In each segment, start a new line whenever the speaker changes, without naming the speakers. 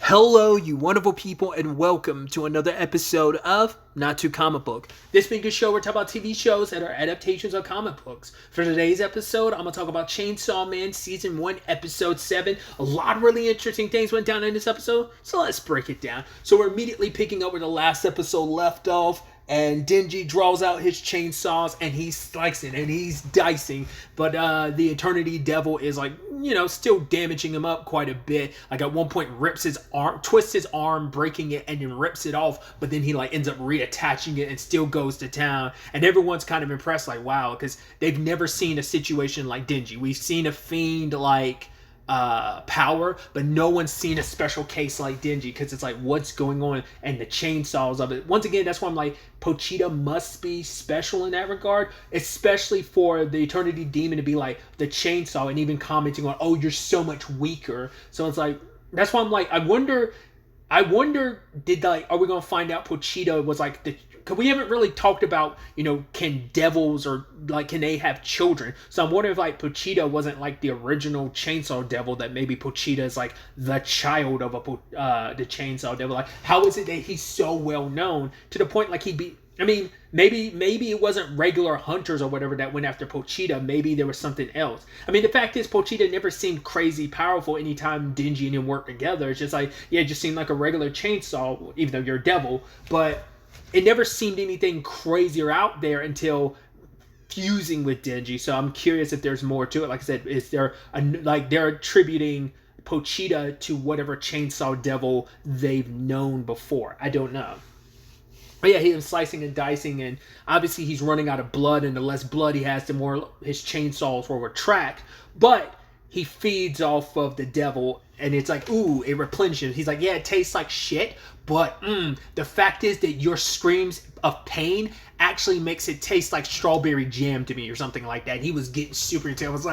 Hello, you wonderful people, and welcome to another episode of Not Too Comic Book. This being a show where we talk about TV shows that are adaptations of comic books. For today's episode, I'm going to talk about Chainsaw Man Season 1, Episode 7. A lot of really interesting things went down in this episode, so let's break it down. So we're immediately picking up where the last episode left off, and Denji draws out his chainsaws and he's slicing and he's dicing, but the Eternity Devil is still damaging him up quite a bit. Like at one point rips his arm, twists his arm, breaking it, and then rips it off, but then he ends up reattaching it and still goes to town. And everyone's kind of impressed, wow, because they've never seen a situation like Denji. We've seen a fiend power, but no one's seen a special case like Denji, because it's what's going on, and the chainsaws of it. Once again, that's why I'm Pochita must be special in that regard, especially for the Eternity Demon to be the chainsaw and even commenting on, oh, you're so much weaker. So it's that's why I'm I wonder, are we gonna find out Pochita was because we haven't really talked about, can devils or can they have children? So I'm wondering if Pochita wasn't the original Chainsaw Devil, that maybe Pochita is the child of the Chainsaw Devil. How is it that he's so well known to the point he'd be? I mean, maybe it wasn't regular hunters or whatever that went after Pochita. Maybe there was something else. I mean, the fact is, Pochita never seemed crazy powerful anytime Denji and him worked together. It's just it just seemed like a regular chainsaw, even though you're a devil. But it never seemed anything crazier out there until fusing with Denji. So I'm curious if there's more to it. Like I said, is there they're attributing Pochita to whatever Chainsaw Devil they've known before? I don't know. But yeah, he was slicing and dicing, and obviously he's running out of blood, and the less blood he has, the more his chainsaws will retract. But he feeds off of the devil, and it's ooh, it replenishes. He's yeah, it tastes like shit, but the fact is that your screams of pain actually makes it taste like strawberry jam to me, or something like that. He was getting super into it. I was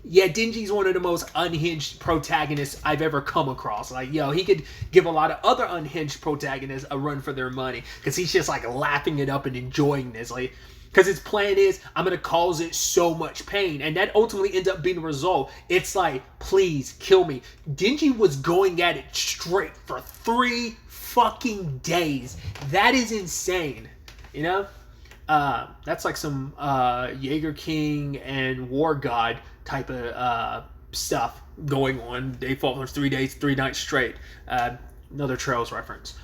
yeah, Denji's one of the most unhinged protagonists I've ever come across. He could give a lot of other unhinged protagonists a run for their money, because he's just laughing it up and enjoying this. Because his plan is, I'm going to cause it so much pain. And that ultimately ends up being the result. It's please kill me. Denji was going at it straight for 3 fucking days. That is insane. That's some Jaeger King and War God type of stuff going on. They fought for 3 days, 3 nights straight. Another Trails reference.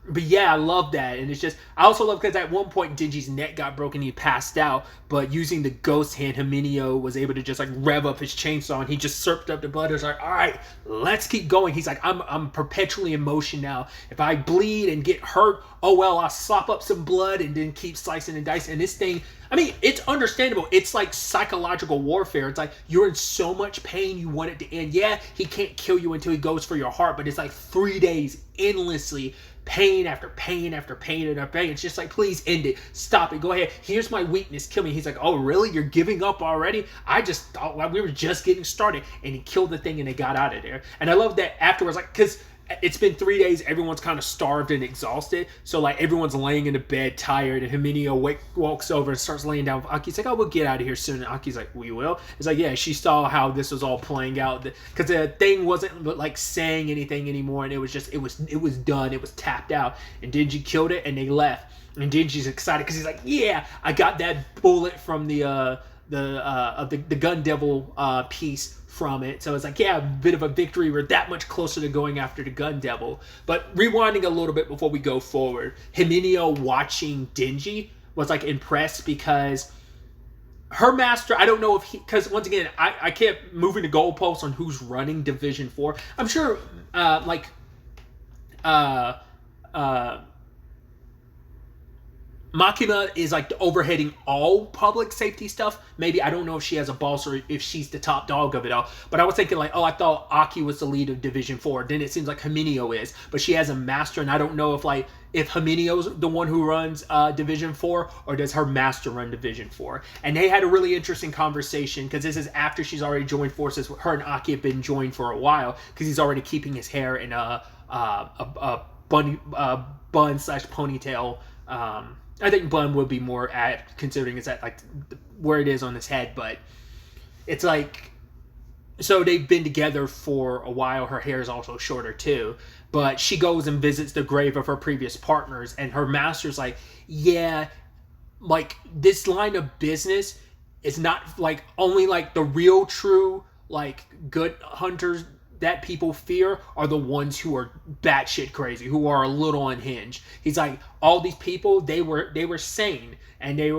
But yeah, I love that. And it's just, I also love because at one point Denji's neck got broken, he passed out, but using the ghost hand, Himenio was able to just rev up his chainsaw, and he just slurped up the blood. It's all right, let's keep going. He's I'm perpetually in motion now. If I bleed and get hurt, oh well, I'll slop up some blood and then keep slicing and dicing. And this thing, I mean, it's understandable. It's psychological warfare. It's you're in so much pain, you want it to end. Yeah, he can't kill you until he goes for your heart, but it's 3 days endlessly, pain after pain after pain after pain. It's just please end it. Stop it. Go ahead. Here's my weakness. Kill me. He's oh, really? You're giving up already? I just thought we were just getting started. And he killed the thing and they got out of there. And I love that afterwards, because it's been 3 days, everyone's kind of starved and exhausted, so everyone's laying in the bed tired, and Himenio walks over and starts laying down with Aki. He's oh, we'll get out of here soon. And Aki's we will. It's yeah, she saw how this was all playing out, because the thing wasn't saying anything anymore, and it was done. It was tapped out, and Denji killed it, and they left. And Denji's excited because he's yeah, I got that bullet from the Gun Devil piece from it. So it's yeah, a bit of a victory. We're that much closer to going after the Gun Devil. But rewinding a little bit before we go forward, Himenio watching Denji was impressed, because her master, I don't know if because once again, I can't moving the goalposts on who's running Division 4. I'm sure Makima is overheading all public safety stuff. Maybe, I don't know if she has a boss or if she's the top dog of it all. But I was thinking oh, I thought Aki was the lead of Division 4. Then it seems Himenio is. But she has a master, and I don't know if Himenio's the one who runs Division 4, or does her master run Division 4. And they had a really interesting conversation, because this is after she's already joined forces. Her and Aki have been joined for a while, because he's already keeping his hair in a bun slash ponytail. I think bun would be more apt, considering it's at where it is on his head, but it's so they've been together for a while. Her hair is also shorter too. But she goes and visits the grave of her previous partners, and her master's like, yeah, like this line of business is not like only like the real true like good hunters that people fear are the ones who are batshit crazy, who are a little unhinged. He's like, all these people, they were sane, and they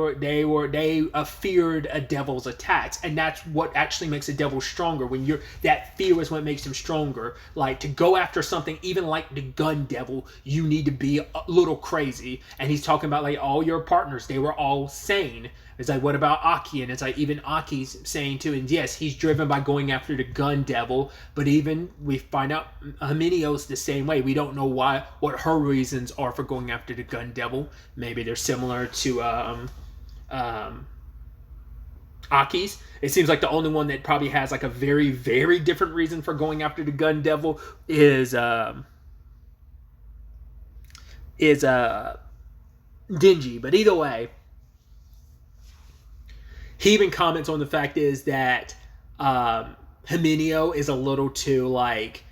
feared a devil's attacks, and that's what actually makes a devil stronger. When you're that fear is what makes him stronger. Like, to go after something even like the gun devil, you need to be a little crazy. And he's talking about like all your partners, they were all sane. It's like, what about Aki? And it's like, even Aki's saying too, and yes, he's driven by going after the gun devil, but even we find out Himenio's the same way. We don't know what her reasons are for going after the gun devil. Maybe they're similar to Aki's. It seems like the only one that probably has like a very, very different reason for going after the gun devil is Dingy. But either way, he even comments on the fact is that Himenio is a little too like,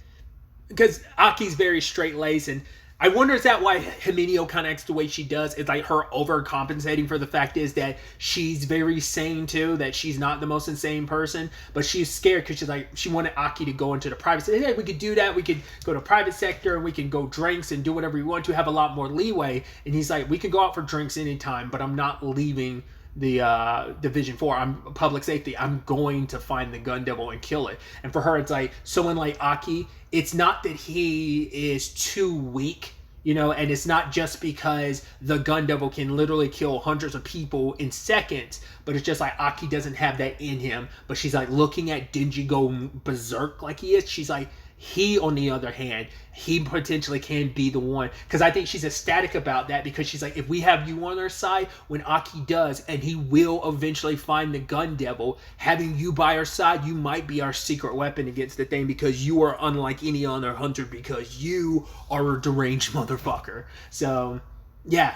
because Aki's very straight-laced, and I wonder is that why Himenio kind of acts the way she does. It's like her overcompensating for the fact is that she's very sane too, that she's not the most insane person, but she's scared because she's like, she wanted Aki to go into the private sector. Hey, we could do that. We could go to private sector and we can go drinks and do whatever we want to, have a lot more leeway. And he's like, we can go out for drinks anytime, but I'm not leaving the Division 4. I'm public safety. I'm going to find the gun devil and kill it. And for her, it's like, someone like Aki, it's not that he is too weak, you know, and it's not just because the gun devil can literally kill hundreds of people in seconds, but it's just like Aki doesn't have that in him. But she's like looking at Dingy go berserk like he is. She's like, he, on the other hand, he potentially can be the one. Because I think she's ecstatic about that, because she's like, if we have you on our side, when Aki does, and he will eventually find the gun devil, having you by our side, you might be our secret weapon against the thing, because you are unlike any other hunter, because you are a deranged motherfucker. So, yeah.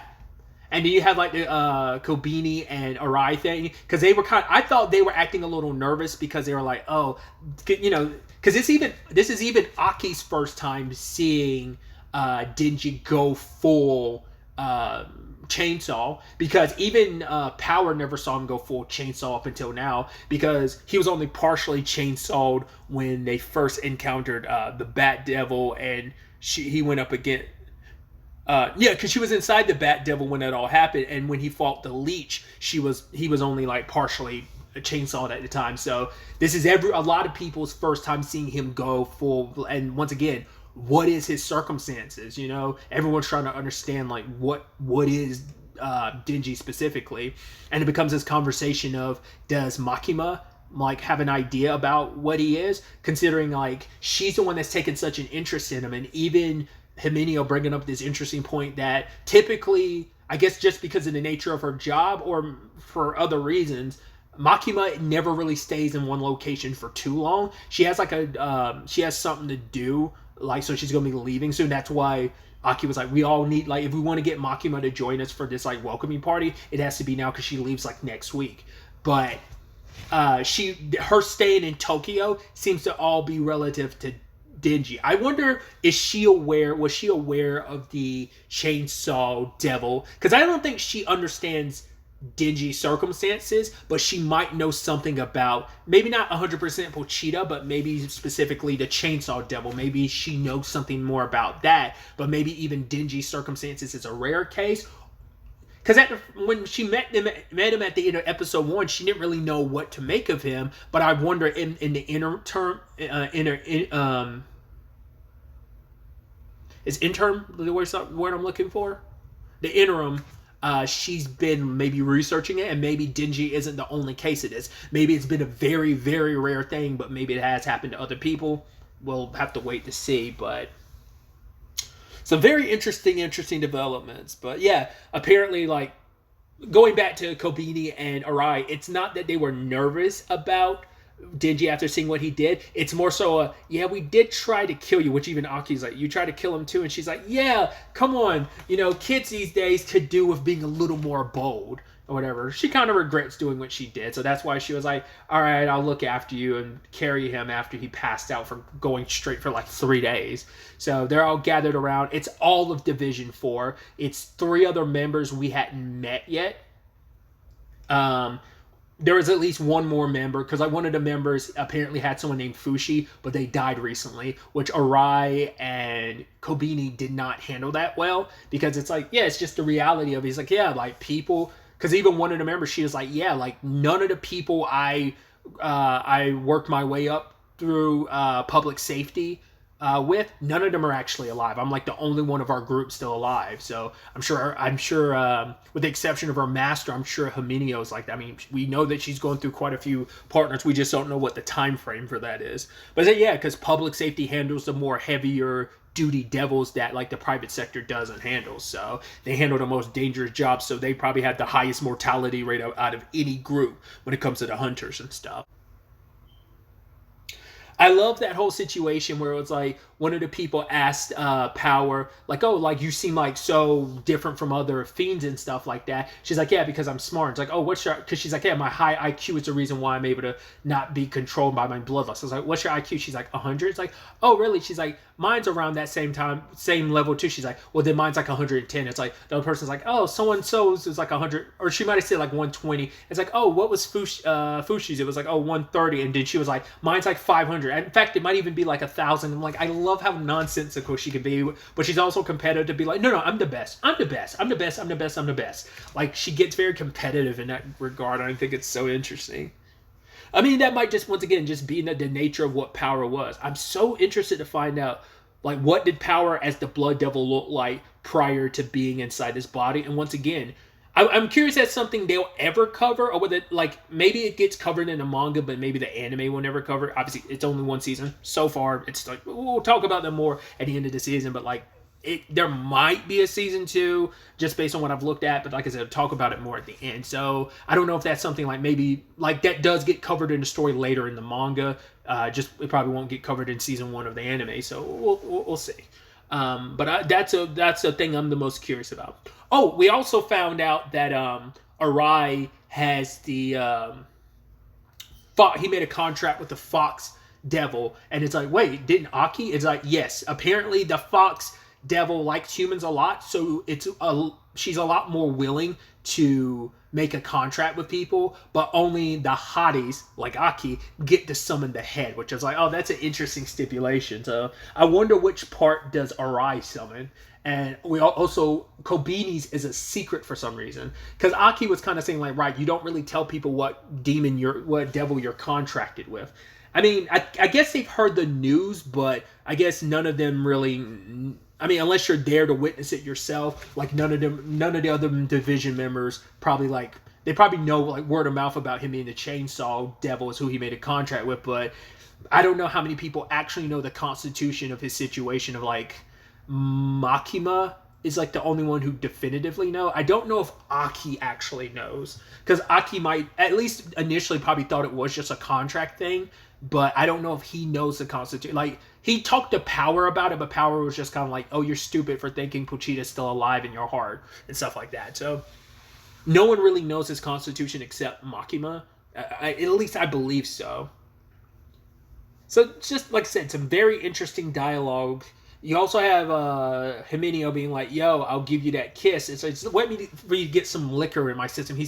And then you have like the Kobeni and Arai thing, because they were I thought they were acting a little nervous, because they were like, oh, you know, because this is even Aki's first time seeing Dingy go full chainsaw, because even Power never saw him go full chainsaw up until now, because he was only partially chainsawed when they first encountered the Bat Devil, and he went up against. Because she was inside the Bat Devil when it all happened, and when he fought the Leech, he was only like partially chainsawed at the time. So this is a lot of people's first time seeing him go full. And once again, what is his circumstances? You know, everyone's trying to understand like what is Dingy specifically, and it becomes this conversation of, does Makima like have an idea about what he is, considering like she's the one that's taken such an interest in him, and even Himenio bringing up this interesting point that typically, I guess just because of the nature of her job or for other reasons, Makima never really stays in one location for too long. She has like she has something to do, like, so she's gonna be leaving soon. That's why Aki was like, we all need, like, if we want to get Makima to join us for this like welcoming party, it has to be now, because she leaves like next week. But her staying in Tokyo seems to all be relative to Dingy. I wonder, was she aware of the chainsaw devil? Because I don't think she understands Dingy's circumstances, but she might know something about, maybe not 100% Pochita, but maybe specifically the chainsaw devil. Maybe she knows something more about that, but maybe even Dingy's circumstances is a rare case. Because when she met him at the end of episode 1, she didn't really know what to make of him. But I wonder in the is interim the word I'm looking for? The interim, she's been maybe researching it, and maybe Dingy isn't the only case of this. Maybe it's been a very, very rare thing, but maybe it has happened to other people. We'll have to wait to see, but some very interesting developments. But yeah, apparently, like, going back to Kobeni and Arai, it's not that they were nervous about Dingy after seeing what he did. It's more so yeah, we did try to kill you, which even Aki's like, you tried to kill him too, and she's like, yeah, come on, you know, kids these days could do with being a little more bold. or whatever. She kind of regrets doing what she did. So that's why she was like, all right, I'll look after you and carry him after he passed out from going straight for like 3 days. So they're all gathered around. It's all of Division 4. It's 3 other members we hadn't met yet. There was at least one more member, because like one of the members apparently had someone named Fushi, but they died recently, which Arai and Kobeni did not handle that well, because it's like, yeah, it's just the reality of it. He's like, yeah, like people, because even one of the members, she was like, yeah, like none of the people I worked my way up through public safety with, none of them are actually alive. I'm like the only one of our group still alive. So I'm sure, with the exception of our master, I'm sure Himenio's like that. I mean, we know that she's going through quite a few partners. We just don't know what the time frame for that is. But yeah, because public safety handles the more heavier duty devils that like the private sector doesn't handle. So they handle the most dangerous jobs. So they probably had the highest mortality rate out of any group when it comes to the hunters and stuff. I love that whole situation where it was like one of the people asked Power, like, oh, like you seem like so different from other fiends and stuff like that. She's like, yeah, because I'm smart. It's like, oh, what's your, because she's like, yeah, my high IQ is the reason why I'm able to not be controlled by my bloodlust. I was like, what's your IQ? She's like, 100. It's like, oh, really? She's like, mine's around that same level too. She's like, well, then mine's like 110. It's like, the other person's like, oh, so-and-so's is like 100, or she might have said like 120. It's like, oh, what was Fushi's? It was like, oh, 130. And then she was like, mine's like 500. In fact, it might even be like 1,000. I'm like, I love how nonsensical she can be, but she's also competitive to be like, no, I'm the best. I'm the best. I'm the best. I'm the best. I'm the best. Like, she gets very competitive in that regard. I think it's so interesting. I mean, that might just, once again, just be the nature of what Power was. I'm so interested to find out, like, what did Power as the Blood Devil look like prior to being inside his body? And once again, I'm curious if that's something they'll ever cover, or whether, like, maybe it gets covered in the manga, but maybe the anime will never cover it. Obviously, it's only one season. So far, it's like, we'll talk about them more at the end of the season, but, like, there might be a season 2 just based on what I've looked at, but like I said, I'll talk about it more at the end. So I don't know if that's something like maybe like that does get covered in the story later in the manga. Just it probably won't get covered in season 1 of the anime. So we'll see. But that's a thing I'm the most curious about. Oh, we also found out that Arai has the he made a contract with the Fox Devil, and it's like, wait, didn't Aki? It's like, yes. Apparently, the Fox Devil likes humans a lot, so she's a lot more willing to make a contract with people, but only the hotties, like Aki, get to summon the head, which is like, oh, that's an interesting stipulation. So I wonder which part does Arai summon. And we also, Kobeni's is a secret for some reason, because Aki was kind of saying like, right, you don't really tell people what devil you're contracted with. I mean, I guess they've heard the news, but I guess none of them really, I mean, unless you're there to witness it yourself, like none of the other division members probably they probably know like word of mouth about him being the Chainsaw Devil is who he made a contract with, but I don't know how many people actually know the constitution of his situation. Of like, Makima is like the only one who definitively know. I don't know if Aki actually knows, because Aki might, at least initially, probably thought it was just a contract thing, but I don't know if he knows the constitution. Like, he talked to Power about it, but Power was just kind of like, oh, you're stupid for thinking Pochita's still alive in your heart and stuff like that. So no one really knows his constitution except Makima. At least I believe so. So just like I said, some very interesting dialogue. You also have Himenio being like, yo, I'll give you that kiss. It's like, let me get some liquor in my system.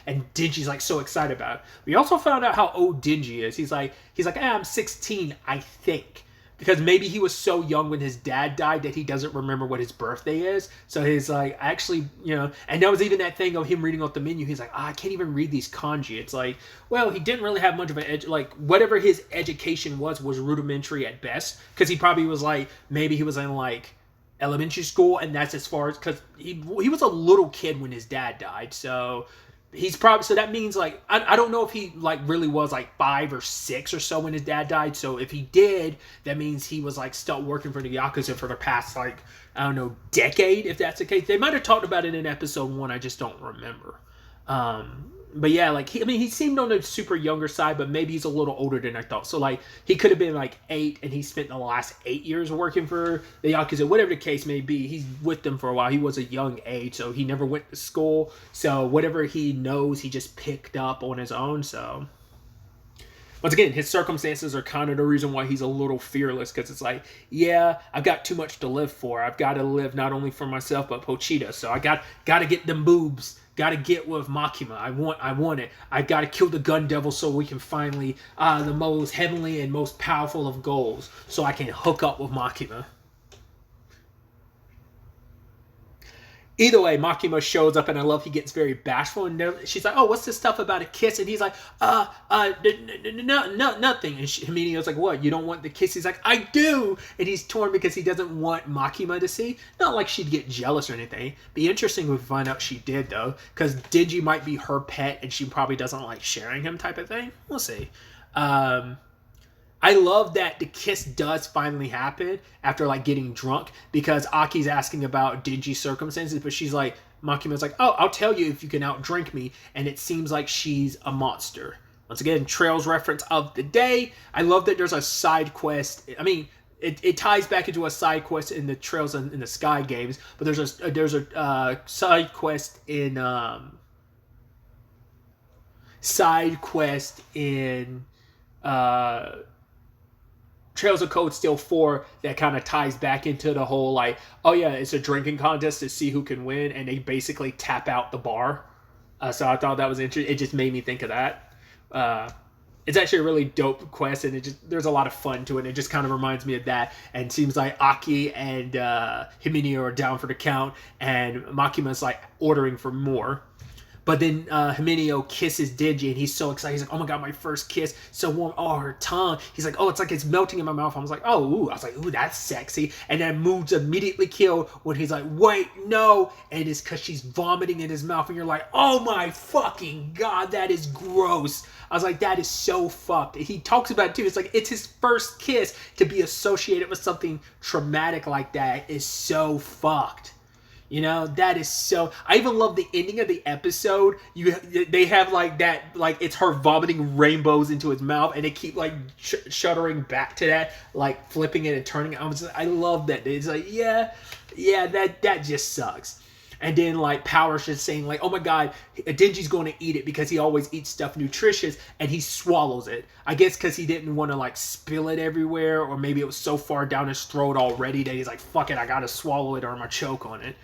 And Denji's like so excited about it. We also found out how old Denji is. He's like, I'm 16, I think. Because maybe he was so young when his dad died that he doesn't remember what his birthday is. So he's like, actually, and that was even that thing of him reading off the menu. He's like, I can't even read these kanji. It's like, well, he didn't really have much of whatever his education was rudimentary at best. Because he probably was like, maybe he was in like elementary school, and that's as far as, because he was a little kid when his dad died. So he's probably, so that means like, I don't know if he like really was like 5 or 6 or so when his dad died. So if he did, that means he was like still working for the Yakuza for the past like, I don't know, decade, if that's the case. They might have talked about it in episode 1, I just don't remember. but yeah, like he seemed on the super younger side, but maybe he's a little older than I thought. So like he could have been like 8, and he spent the last 8 years working for the Yakuza, whatever the case may be. He's with them for a while. He was a young age, so he never went to school. So whatever he knows, he just picked up on his own. So once again, his circumstances are kind of the reason why he's a little fearless, because it's like, yeah, I've got too much to live for. I've got to live not only for myself but Pochita. So I got to get them boobs. Got to get with Makima. I want it. I got to kill the gun devil so we can finally the most heavenly and most powerful of goals, so I can hook up with Makima. Either way, Makima shows up, and I love he gets very bashful, and she's like, "Oh, what's this stuff about a kiss?" And he's like, nothing." And Himenio's like, "What? You don't want the kiss?" He's like, "I do." And he's torn because he doesn't want Makima to see. Not like she'd get jealous or anything. Be interesting if we find out she did, though, because Denji might be her pet, and she probably doesn't like sharing him, type of thing. We'll see. I love that the kiss does finally happen after like getting drunk, because Aki's asking about Denji's circumstances, but she's like, Makima's like, "Oh, I'll tell you if you can outdrink me," and it seems like she's a monster. Once again, Trails reference of the day. I love that there's a side quest. I mean, it ties back into a side quest in the Trails in the Sky games, but there's a side quest in Trails of Cold Steel 4 that kind of ties back into the whole like, oh yeah, it's a drinking contest to see who can win, and they basically tap out the bar. So I thought that was interesting. It just made me think of that. It's actually a really dope quest, and there's a lot of fun to it. And it just kind of reminds me of that. And it seems like Aki and Himenio are down for the count, and Makima's like ordering for more. But then Himenio kisses Denji, and he's so excited. He's like, "Oh my god, my first kiss, so warm." Oh, her tongue. He's like, "Oh, it's like it's melting in my mouth." I was like, "Oh, ooh." I was like, "Ooh, that's sexy." And then mood's immediately killed when he's like, "Wait, no." And it's because she's vomiting in his mouth, and you're like, "Oh my fucking god, that is gross." I was like, that is so fucked. He talks about it too. It's like, it's his first kiss. To be associated with something traumatic like that is so fucked. You know, that is so... I even love the ending of the episode. They have like that, like it's her vomiting rainbows into his mouth, and they keep like shuddering back to that, like flipping it and turning it. I love that. It's like, yeah, that just sucks. And then like Power's just saying like, "Oh my god, Denji's going to eat it because he always eats stuff nutritious," and he swallows it. I guess because he didn't want to like spill it everywhere, or maybe it was so far down his throat already that he's like, "Fuck it, I gotta swallow it or I'm gonna choke on it."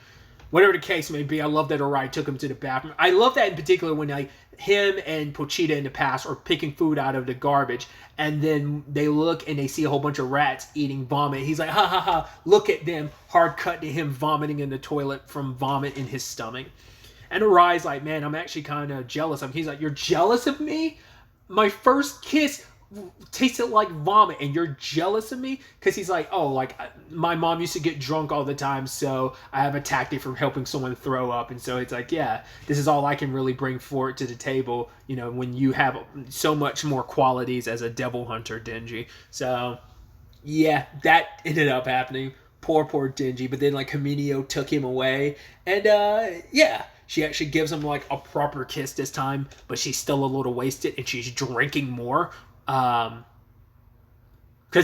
Whatever the case may be, I love that Arai took him to the bathroom. I love that in particular when like him and Pochita in the past are picking food out of the garbage, and then they look and they see a whole bunch of rats eating vomit. He's like, "Ha ha ha, look at them." Hard cut to him vomiting in the toilet from vomit in his stomach. And Arai's like, "Man, I'm actually kind of jealous of him." He's like, "You're jealous of me? My first kiss tasted like vomit, and you're jealous of me?" Because he's like, "Oh, like my mom used to get drunk all the time, so I have a tactic for helping someone throw up." And so it's like, yeah, this is all I can really bring forward to the table, you know, when you have so much more qualities as a devil hunter, Denji. So yeah, that ended up happening. Poor Denji. But then like Himenio took him away, and yeah, she actually gives him like a proper kiss this time, but she's still a little wasted, and she's drinking more. Because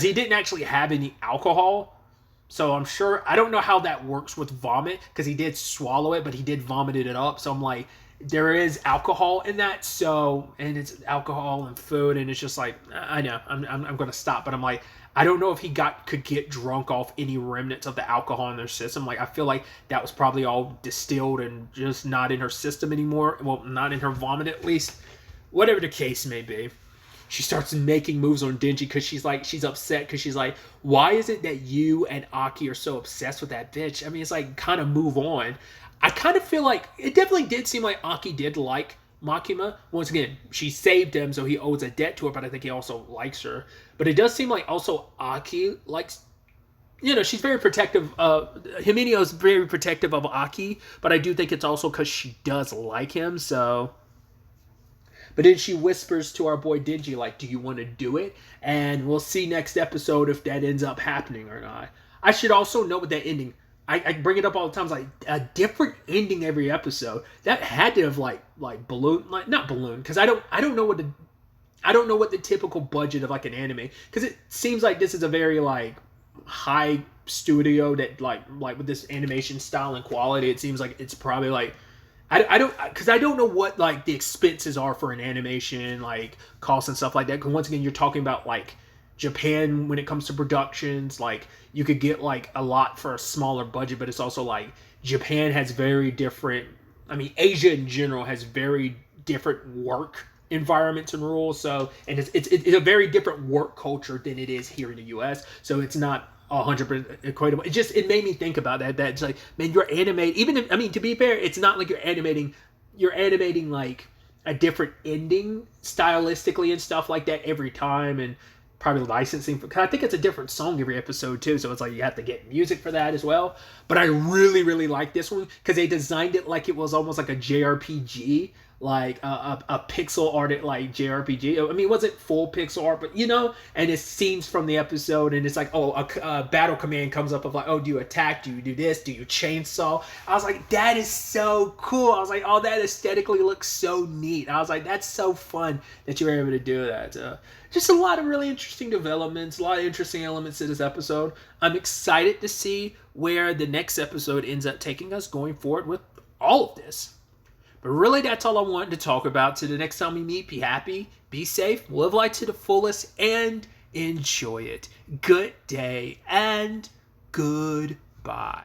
he didn't actually have any alcohol, so I'm sure, I don't know how that works with vomit, because he did swallow it, but he did vomit it up. So I'm like, there is alcohol in that, so, and it's alcohol and food, and it's just like, I know, I'm gonna stop, but I'm like, I don't know if he could get drunk off any remnants of the alcohol in their system. Like, I feel like that was probably all distilled and just not in her system anymore. Well, not in her vomit at least. Whatever the case may be. She starts making moves on Denji because she's upset, because she's like, "Why is it that you and Aki are so obsessed with that bitch?" I mean, it's like, kind of move on. I kind of feel like it definitely did seem like Aki did like Makima. Once again, she saved him, so he owes a debt to her, but I think he also likes her. But it does seem like also Aki likes, you know, she's very protective. Himenio's very protective of Aki, but I do think it's also because she does like him, so... But then she whispers to our boy Denji, like, "Do you want to do it?" And we'll see next episode if that ends up happening or not. I should also note with that ending, I bring it up all the time. It's like a different ending every episode. That had to have like balloon, like not balloon, because I don't know what the typical budget of like an anime, because it seems like this is a very like high studio that like with this animation style and quality. It seems like it's probably like I don't know what like the expenses are for an animation like costs and stuff like that. Because once again, you're talking about like Japan when it comes to productions. Like you could get like a lot for a smaller budget, but it's also like Japan has very different. I mean, Asia in general has very different work environments and rules. So, and it's a very different work culture than it is here in the U.S. So it's not 100% equatable. It made me think about that. That's like, man, you're animating. Even if, I mean, to be fair, it's not like you're animating like a different ending stylistically and stuff like that every time, and probably licensing for, cause I think it's a different song every episode too, so it's like you have to get music for that as well. But I really like this one because they designed it like it was almost like a JRPG, like a pixel art like JRPG. I mean, it wasn't full pixel art, but you know, and it's scenes from the episode, and it's like, oh, a battle command comes up of like, oh, do you attack? Do you do this? Do you chainsaw? I was like, that is so cool. I was like, oh, that aesthetically looks so neat. I was like, that's so fun that you were able to do that. Just a lot of really interesting developments, a lot of interesting elements to this episode. I'm excited to see where the next episode ends up taking us going forward with all of this. But really, that's all I wanted to talk about. Till the next time we meet, be happy, be safe, live life to the fullest, and enjoy it. Good day and goodbye.